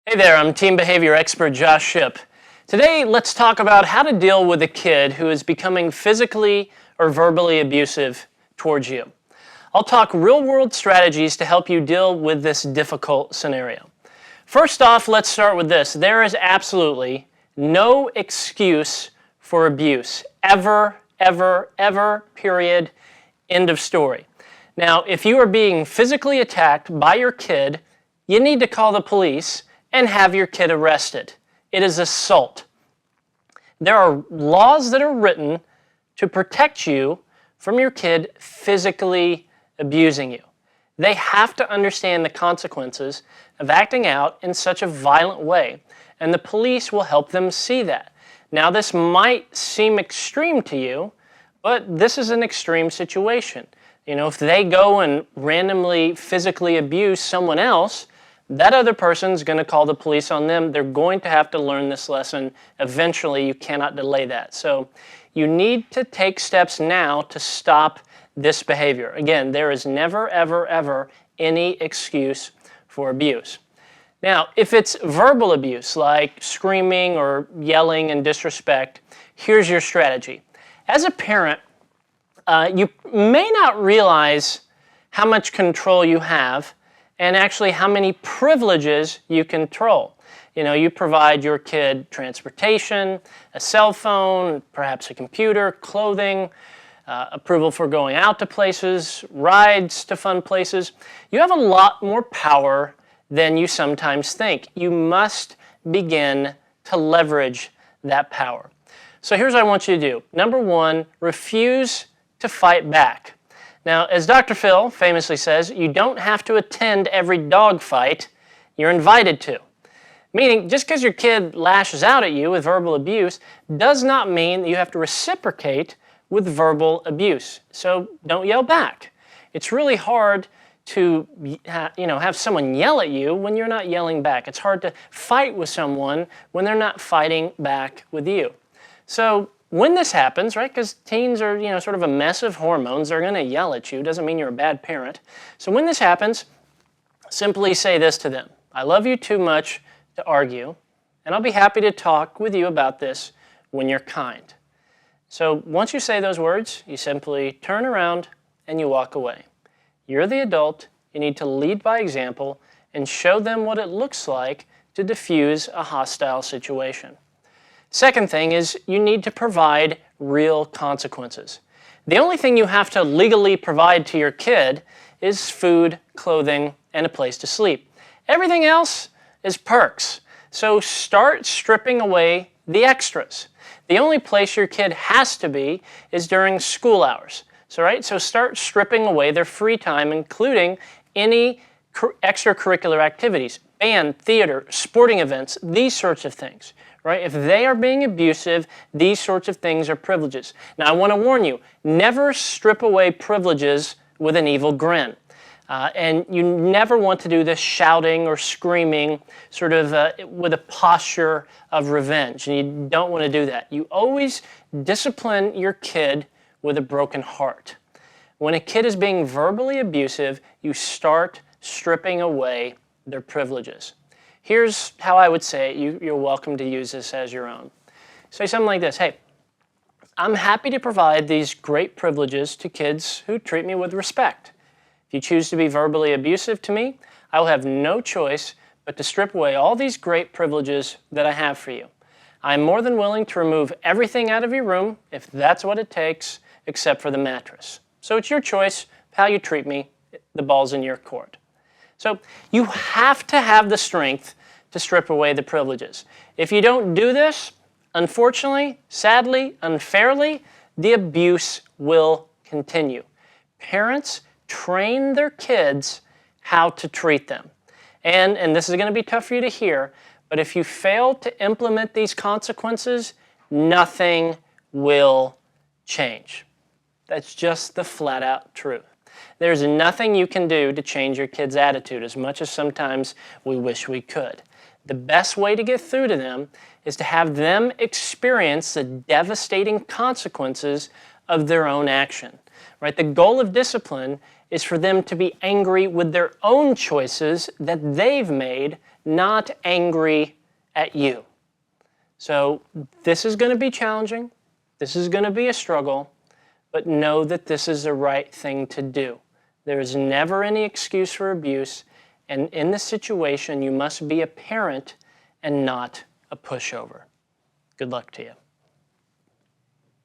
Hey there, I'm Team Behavior Expert Josh Shipp. Today, let's talk about how to deal with a kid who is becoming physically or verbally abusive towards you. I'll talk real-world strategies to help you deal with this difficult scenario. First off, let's start with this. There is absolutely no excuse for abuse. Ever, period, end of story. Now, if you are being physically attacked by your kid, you need to call the police and have your kid arrested. It is assault. There are laws that are written to protect you from your kid physically abusing you. They have to understand the consequences of acting out in such a violent way, and the police will help them see that. Now, this might seem extreme to you, but this is an extreme situation. You know, if they go and randomly physically abuse someone else, that other person's going to call the police on them. They're going to have to learn this lesson. Eventually, you cannot delay that. So you need to take steps now to stop this behavior. Again, there is never, ever any excuse for abuse. Now, if it's verbal abuse, like screaming or yelling and disrespect, here's your strategy. As a parent, you may not realize how much control you have and actually how many privileges you control. You know, you provide your kid transportation, a cell phone, perhaps a computer, clothing, approval for going out to places, rides to fun places. You have a lot more power than you sometimes think. You must begin to leverage that power. So here's what I want you to do. Number one, refuse to fight back. Now, as Dr. Phil famously says, you don't have to attend every dog fight, you're invited to. Meaning, just because your kid lashes out at you with verbal abuse does not mean that you have to reciprocate with verbal abuse. So don't yell back. It's really hard to have someone yell at you when you're not yelling back. It's hard to fight with someone when they're not fighting back with you. So when this happens, right, because teens are, sort of a mess of hormones, they're going to yell at you. Doesn't mean you're a bad parent. So when this happens, simply say this to them. I love you too much to argue, and I'll be happy to talk with you about this when you're kind. So once you say those words, you simply turn around and you walk away. You're the adult. You need to lead by example and show them what it looks like to diffuse a hostile situation. Second thing is you need to provide real consequences. The only thing you have to legally provide to your kid is food, clothing, and a place to sleep. Everything else is perks. So start stripping away the extras. The only place your kid has to be is during school hours. So start stripping away their free time, including any extracurricular activities, band, theater, sporting events, these sorts of things. Right? If they are being abusive, these sorts of things are privileges. Now, I want to warn you, never strip away privileges with an evil grin. And you never want to do this shouting or screaming sort of with a posture of revenge. And you don't want to do that. You always discipline your kid with a broken heart. When a kid is being verbally abusive, you start stripping away their privileges. Here's how I would say it. You're welcome to use this as your own. Say something like this. Hey, I'm happy to provide these great privileges to kids who treat me with respect. If you choose to be verbally abusive to me, I will have no choice but to strip away all these great privileges that I have for you. I'm more than willing to remove everything out of your room if that's what it takes, except for the mattress. So it's your choice how you treat me. The ball's in your court. So you have to have the strength to strip away the privileges. If you don't do this, unfortunately, sadly, unfairly, the abuse will continue. Parents train their kids how to treat them. And this is going to be tough for you to hear, but if you fail to implement these consequences, nothing will change. That's just the flat-out truth. There's nothing you can do to change your kid's attitude, as much as sometimes we wish we could. The best way to get through to them is to have them experience the devastating consequences of their own action. right? The goal of discipline is for them to be angry with their own choices that they've made, not angry at you. So this is going to be challenging. This is going to be a struggle, but know that this is the right thing to do. There is never any excuse for abuse, and in this situation, you must be a parent and not a pushover. Good luck to you.